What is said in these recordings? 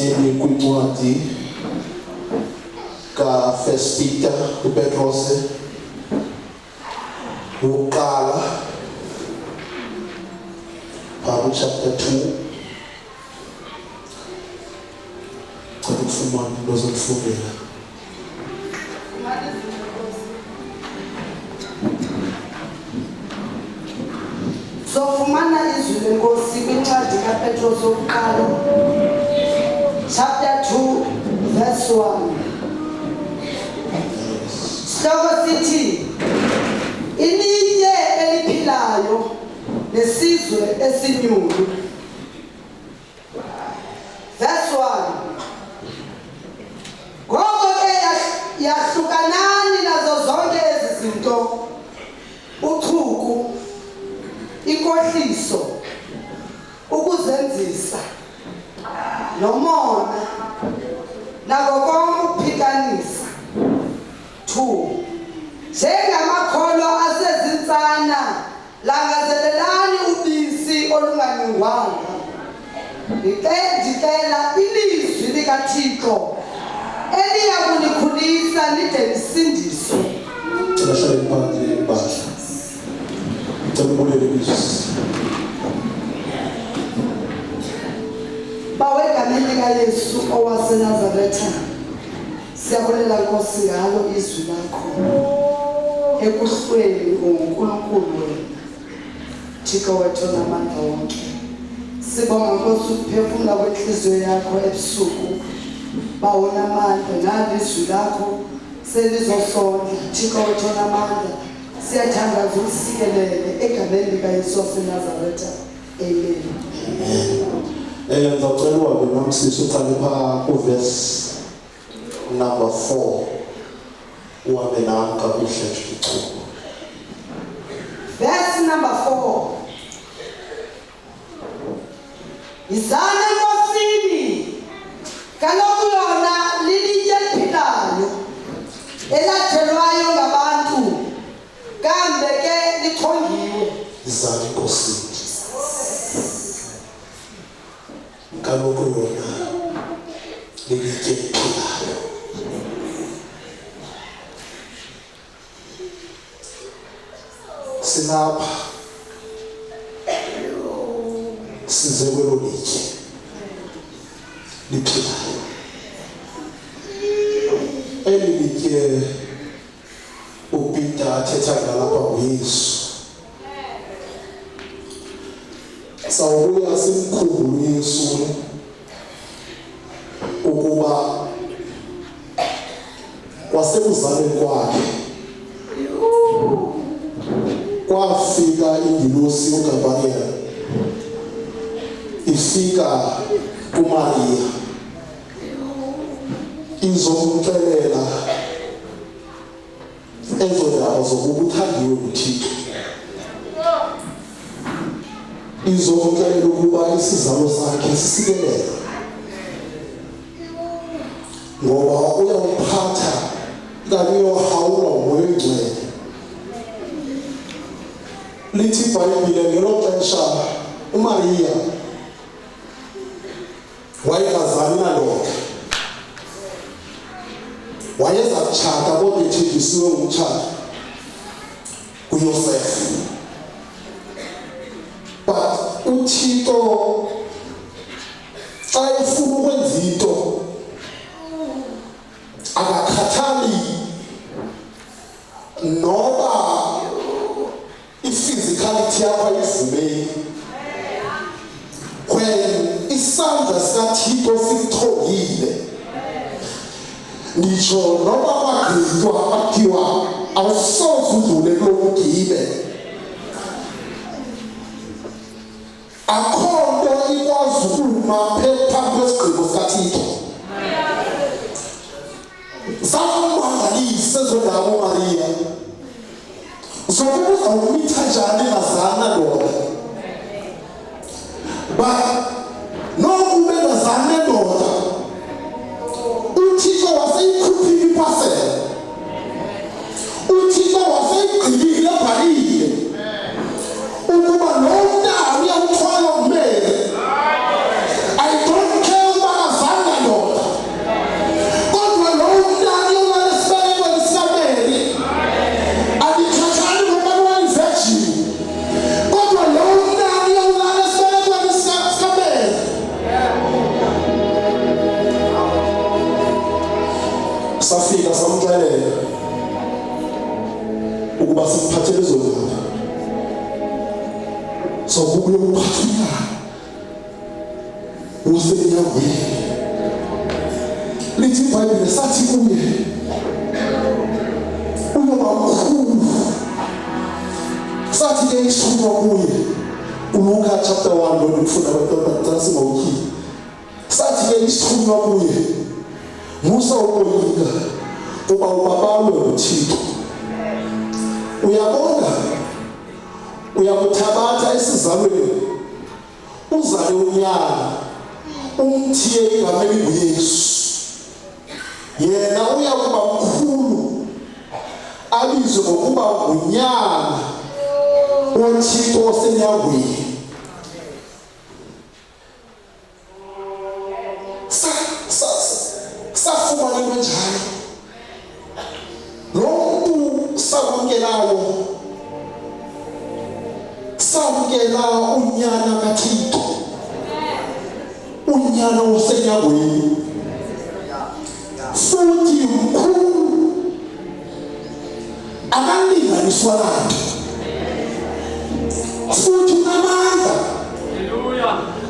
ekugcineni kwincwadi ka-1 Peter uPetros uqala chapter 2 ukufumana into zokufundela. Sofumana izwi lenkosi kwincwadi kaPetros yokuqala chapter 2 verse 1. Sihloko sithi ilitye eliphilayo nesizwe esinyulu. Verse 1. Ngoko ke yahlukanani nazo zonke ezi zinto, uchuku, inkohliso, ukuzenzisa, nomona, nako konke ukuphikanisa. 2. Njengamakholwa asezintsana langazelelani ubisi olunganingwanga. Ndicela ilizwi likaThixo eliya kunikhulisa lide lisindiswe. Hlale phansi impahla. Cela ubulele izwi. Bawe egameni likaYesu owaseNazaretha, siyabulela Nkosi ngalo izwi lakho ekuhlweni nguNkulunkulu wena, Thixo wethu namandla wonke. Sibonga Nkosi ukuphefumula kwenhliziyo yakho ebusuku, bawona amandla nalizwi lakho selizosondla. Thixo wethu namandla, siyathandaza ukusikelele egameni likaYesu waseNazaretha. Amen. Ngicela uhambe nami sisi uqale kuverse number 4. Uhambe nami kakuhle nje. Verse number 4. Izana Nkosini, kaloku yona lilitye eliphilayo elathelwayo ngabantu, kambe ke lichongiwe. Izana Nkosini, kaloku yona lilitye eliphilayo. Sinapha size kwelo litye liphilayo. Eli litye uPeter athetha ngalapha nguYesu. Sawubuya simkhumbule uYesu ukuba kwasekuzalweni kwakhe kwafika ingilosi uGabriel ifika kuMaria izomxelela ezodaba zokuba uthandiwe nguThixo, izomxelela ukuba isizalo sakhe sisikelele ngoba uyawuphatha kanti uyohawulwa nguMoya Oyingcwele. Lithi iBhayibhile ngelo xesha uMaria wayengazali naloka, wayeza kutshata kodwa ethembisiwe ngumtshato kuYosefu. But uThixo xa efuna ukwenza into akakhathali noba i-physicality yakho ayivumeli. When isandla sikaThixo sikuchongile, nditsho noba kwagqitywa kwathiwa awusoze udlule kulo mgibe, akho nto ikwazi ukuma phambi kwesigqibo sikaThixo. Zakumangaliso ezo ndawo uMaria zokuba uzawumitha njani engazana ndoda, but nokuba engazana ndoda uThixo waseyikhuphile ipasela, uThixo waseyigqibile ebhalile ukuba lo mntana uyawuthwala umele. I don't care uba kazanga ukuba siphathele zona. So kubuye ukuphathela usenyangweni. Lithi iBhayibheli sathi kuye uyoba mkhulu. Sathi ke isithunywa kuye uLuka chapter 1 lokufunda abantwana singawukhiphi. Sathi ke isithunywa kuye Musa ukoyika uba ubabalwe uThixo. Uyabona uyakuthabatha esizalweni uzale unyana umthiye igama elinguYesu. Yena uyakuba mkhulu abizwe ngokuba ngunyana woThixo osenyangweni. Safumana into enjalo. Lo muntu sakwamkelayo samkela unyana kaThixo, unyana osenyangweni, futhi mkhulu akalinganiswa naye, futhi unamandla.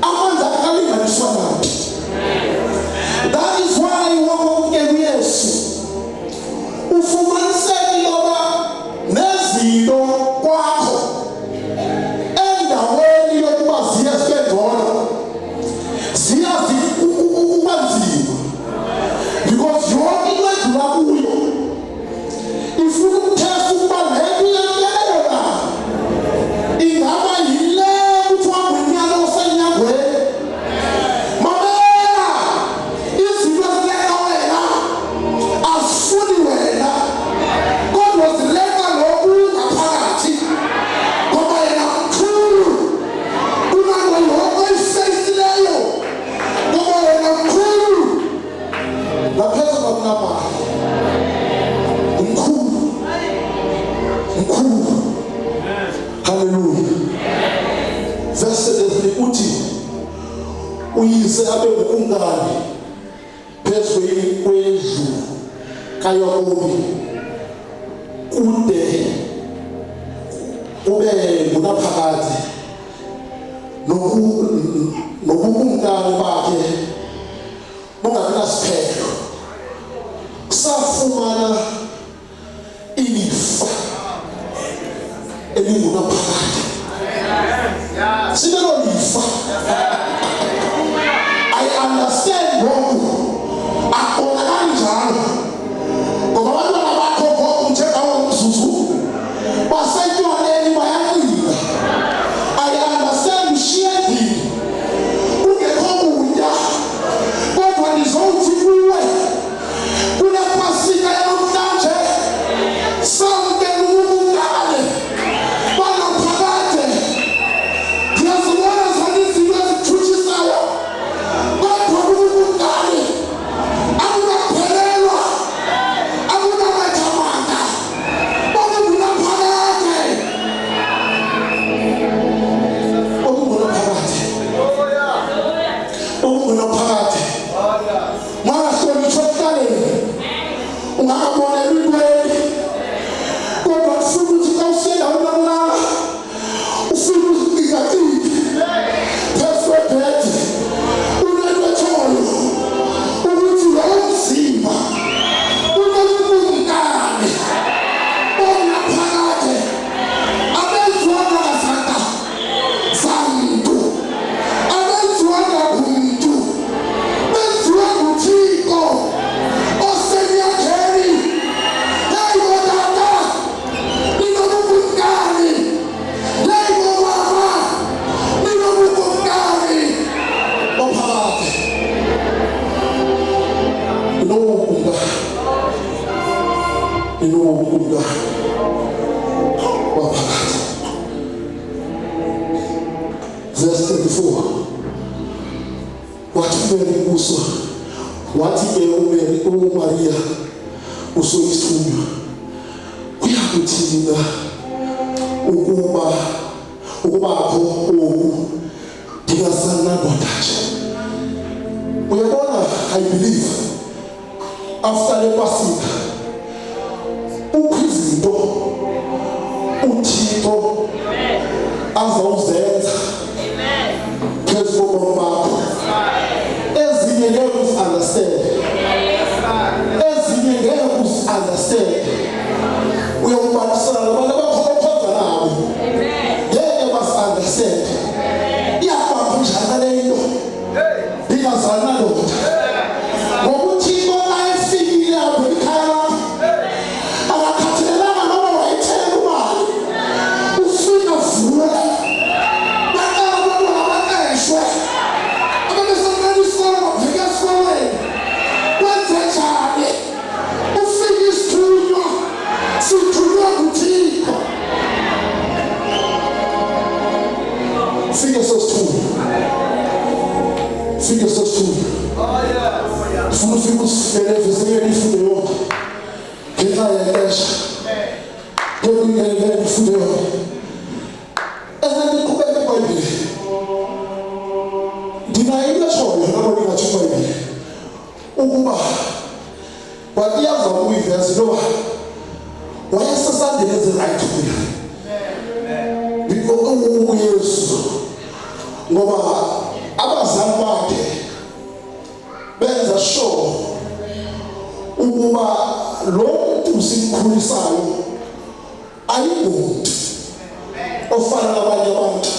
Amandla akalinganiswa naye. That is why wakwamkela uYesu ufumaniseke loba nezinto kwakho endaweni yokuba ziye zibengcono ziya ukuba nzima, because yonke into edlula kuyo ifuna ukuthesta ukuba le nto iyaneleyo na ingaba yile kuthiwa ngunyana osenyangweni. Mamela izinto ezileqa wena azifuni wena kodwa zileqa lokhu ngaphakathi, ngoba yena mkhulu kunanto yonke eyiseyisileyo, ngoba yena mkhulu ngaphezu kwakunamali. Mkhulu, mkhulu. Hallelujah. Verse 11 uthi uyise abe ngumngane phezu kwendlu kaYakobi kude ube ngunaphakade nobumngane bakhe bungakunasiphelo. Safumana ilifa elingunaphakade. Sinelo lifa. I understand wrong. Akona kanjalo. Ngoba abantwana bakho ngoku njeka umzuzu basetyoneni bayaqina. I understand ushiye ndini ungekho kutya, kodwa ndizowuthi kuwe kule pasika yanamhlanje samkela ubungane banaphakade. Ndiyazibona zona izinto ezithutshisayo, kodwa ubungane akungaphelelwa, akunamathemanga, okungunaphakade, okungunaphakade, okungunaphakade. Makahlonitshwa ekuqaleni ungakabonela intweni, kodwa kufuna ukuthi xa usendaweni yokulala ufuna uzigigacike phezu kwebhedi unento etshoyo ukuthi lowo mzimba unobungane obunaphakade abenziwanga ngazandla zamntu, abenziwanga ngumntu, benziwe nguThixo osenyangweni. Hey bodada, ninobungane. Hey bomama, ninobungane ophakade. Ninobungane ophakade. Verse 34. Wathi uMary kuso, wathi ke uMaria kuso isithunywa, kuyakuthina ukubakho oku ndingasana ndoda nje. Uyabona, I believe after le pasika ukho izinto azawuzenza phezu kobomi bakho. Ezinye ngeke uzi-understand, ezinye ngeke uzi-understand. Uyokubanisana nabantu abakhokhonza nabo, ngeke basi-understand. Iyabamba njani le nto ingazali naloda ngokuthi inkomo ayifikile apho ekhaya lakho akakhathalelanga noma wayithela imali ufika vula baqala abantwana baqeshwe ababesaqala isikole bafika esikoleni wenze njani ufike isithunywa sithunywa nguThixo ufike sosithunywa ufike sosithunywa ufuna ufike usifelevezekele ifunde yonke ngenxa yexesha yokuyikelekela ifunde yonke ezendiqhubeke eBhayibhile ndinayo into eshoyo nabo ndingathi iBhayibhile ukuba wakiyaza ukuyiveza intoba wayesesandleni ezirayithi kuya uYesu ngoba abazali bakhe benza sure ukuba lo muntu simkhulisayo ayingumuntu ofana nabanye abantu,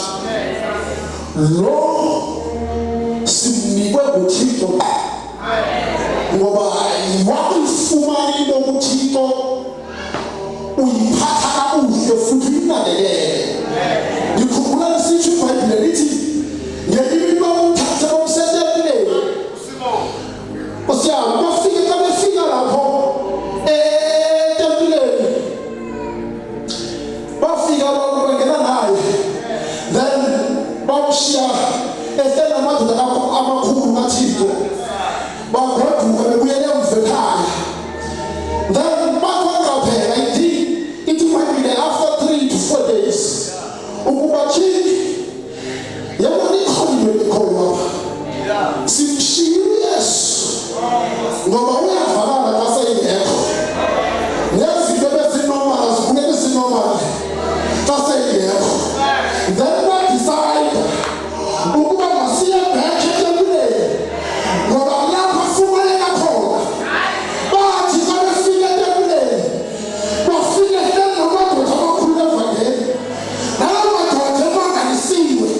lo simnikwe nguThixo ngoba wakufumana into nguThixo uyiphatha kakuhle futhi uyinakekele. Ngikhumbula lesithi iBhayibhile lithi ngelimi lomthatha lomsetempileni osiyama bafike xa befika lapho etempileni bafika bangena naye then bamshiya esenamadoda amakhulu kaThixo bagoduka bebuyele emva ekhaya. Then bakwaqaphela ithi iBhayibhile after 3 to 4 days ukuba chini yabona ikhona ikhoyo simshiyile uYesu ngoba uyavakala xa seyingekho nezinto ebezinormal zibukeka zinormal xa seyingekho. Then badicide ukuba masiye back etempileni ngoba lapho afumaneka khona. Bathi xa befika etempileni bafike namadoda amakhulu evangeli nalawo madoda emangalisiwe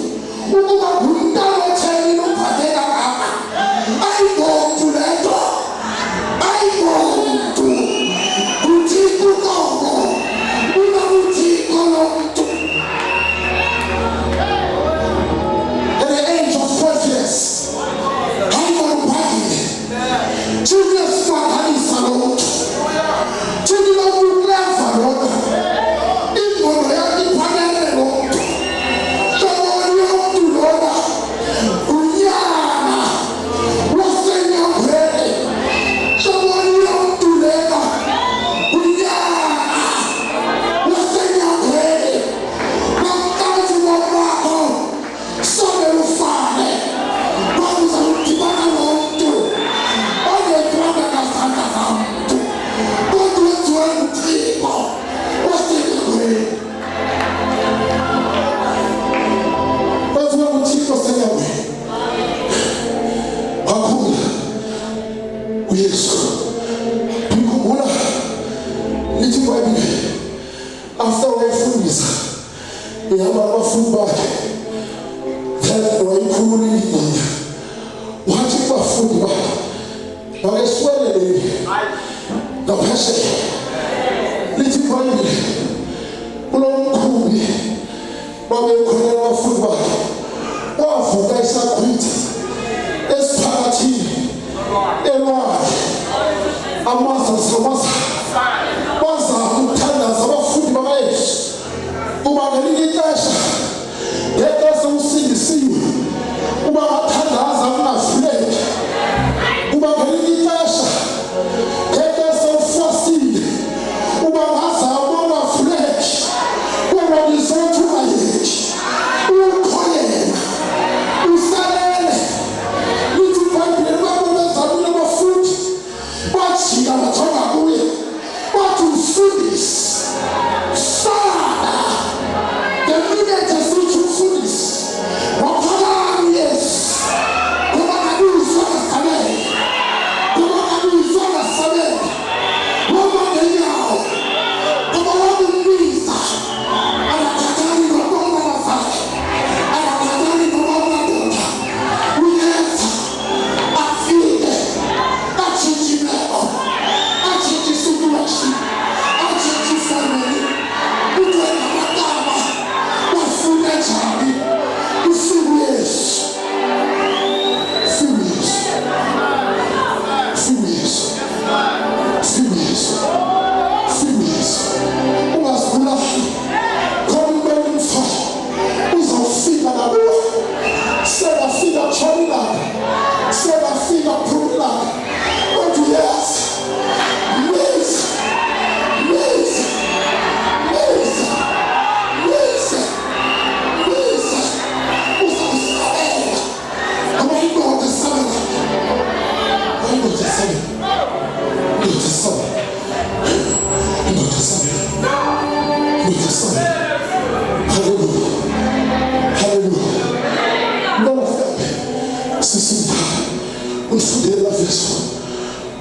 ukuba ngumntana otheni nobhadela ngapha. Ayingomuntu le nto, ayingomuntu nguThixo uqobo unakuThixo lo muntu. At the age of 12 years ayingombhadile Julius Makalisa lo muntu thini lokuleva lona ingqondo yakhe iphanele lo muntu hloboni yomuntu lona unyana wasenyangweni hloboni yomuntu lena unyana wasenyangweni nomkazi womako sobe ufane bakuza kudibana nomuntu onekranga kasandla kamuntu kodwa wenziwe nguThixo wasenyangweni wenziwe nguThixo wasenyangweni. Wakhula uYesu ngikhumbula lithi iBhayibhile after wayefundisa ihamba nabafundi bakhe then wayikhulula ingcinga wathi kubafundi bakhe makesweleleni ngaphesheya. Lithi iBhayibhile kulo mkhumbi babekholela abafundi bakhe wavuka isagwitha esiphakathini elwandle amazwe samazwe baza kuthandaza abafundi bakaYesu kuba ngelinye ixesha ngexesha usindisiwe uba bathandaza kungavuleki, kuba ngelinye ixesha ngexesha ufastile uba ngazama ungavuleki kuba nizothuka yethu ukhoyela usalele. Lithi iBhayibhile babo bezamile abafundi bajika bajonga kuye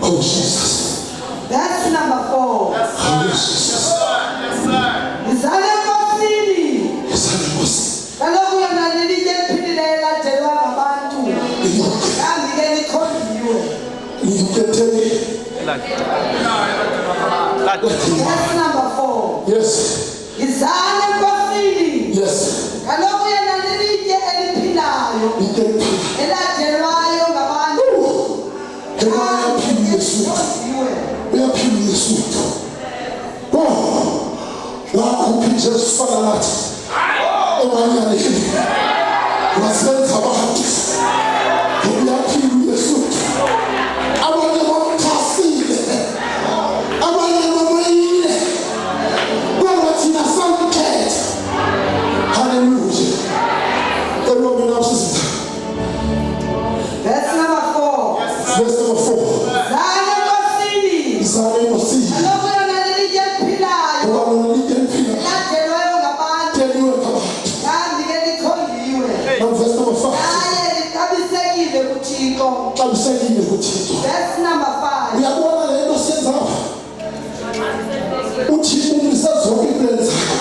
Oh, Jesus. That's number 4. Oh, Jesus. Izale Nkosini. Kaloku yona lilike liphilile eladelwa ngabantu. Kambi ke likhondiwe. That's number 4. Yes. Izale Nkosini. Yes. Kaloku yona lilike eliphilayo. Eladelwayo ngabantu. Uyaphila isuthu. Wakhupha Jesu fana nathi emanyaneni wasenza abantu uyaphila isuthu. Abanye bamthasile, abanye bamayile, kodwa thina samkhetha. Hallelujah. That's number 4. Verse number 4. Izale Nkosini. Izale Nkosini. Kaloku yona lilike eliphilayo. Eladelwayo ngabantu. Kambi ke likhondiwe. Now verse number 5. Naye lixabisekile kuThixo. Xabisekile kuThixo. That's number 5. Uyabona le nto siyenzayo? UThixo umisa zonke iiplani zakhe.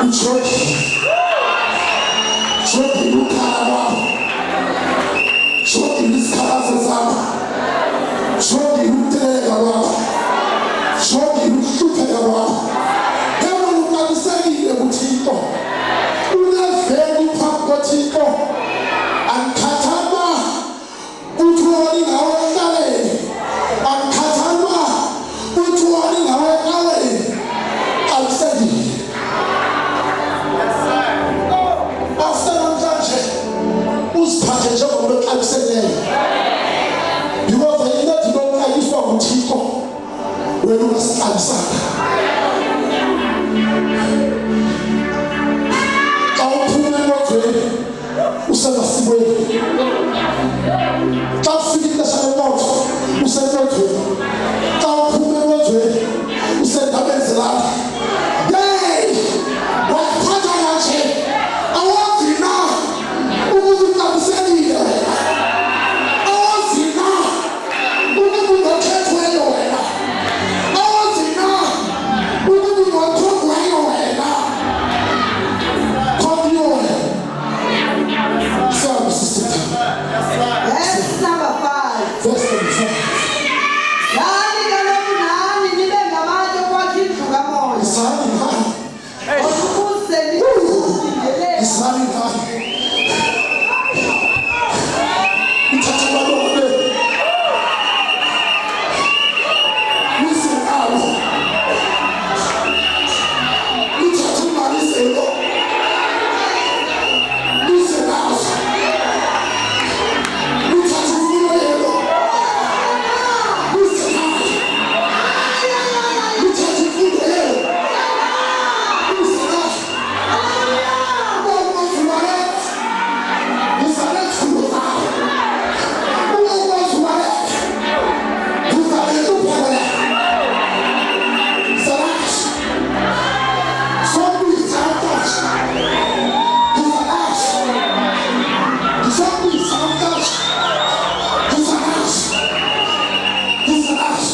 UJoji ukhala kwakho. Joji isikhalazo sakho. Joji ukuteleka kwakho. Joji ukuhlupheka kwakho. Yabona uqabisekile kuThixo. Uneveli phambi koThixo. Angikhathanga uthi wona ngawe eqaleni. Angikhathanga uthi wona ngawe eqaleni. Qabisekile. Usiphathe njengomuntu oxabisekileyo. Because yena ethi nokuxabiswa nguThixo wena ungasixabisanga. Xa uphuma emotweni usemasikweni. Xa ufika ixesha lemoto usemotweni. Xa uphuma emotweni usendabeni zilapha. Yeyi! Wakuphatha kanje. Awazi na ukuthi uqabisekile wena. Awazi na ukuthi unokhethweyo wena. Awazi na ukuthi unothungweyo wena. Continue. Psalm 63. That's number 5. Verse 25. Zani kaloku nani nibe ngabantu okwakha indlu kamoya. Izani ngani? Ukuze nikulindele. Izani ngani? Uthatha abalonde. Listen out. Uthatha imali zelo. Listen out. Uthatha imilo yelo. Listen out. Uthatha imfundo yelo. Listen out. Uma uzumalet. Uzalet kulozao. Uma uzumalet. Uzalet upole. Zalat. Sombi zalat. Uzalat. Sombi zalat. Uzalat. Uzalat.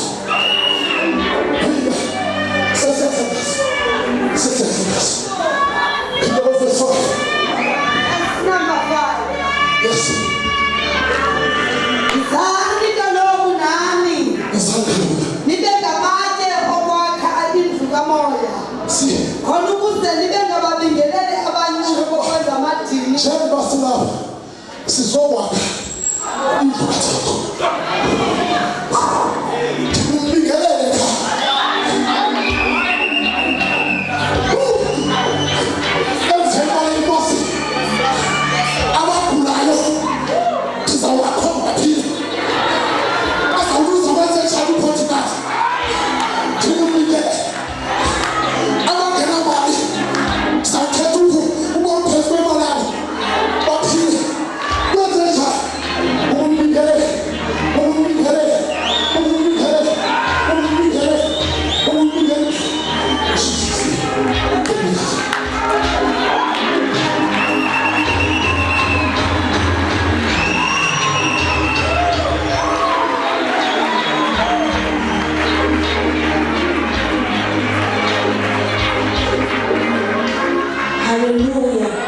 Yes. That's number 5. Yes. Zani kaloku nani nibe ngabantu okwakha indlu kamoya. See, Khona ukuze nibe ngababingeleli abanyuka bokwenza amadini. njengoba silapha sizowakha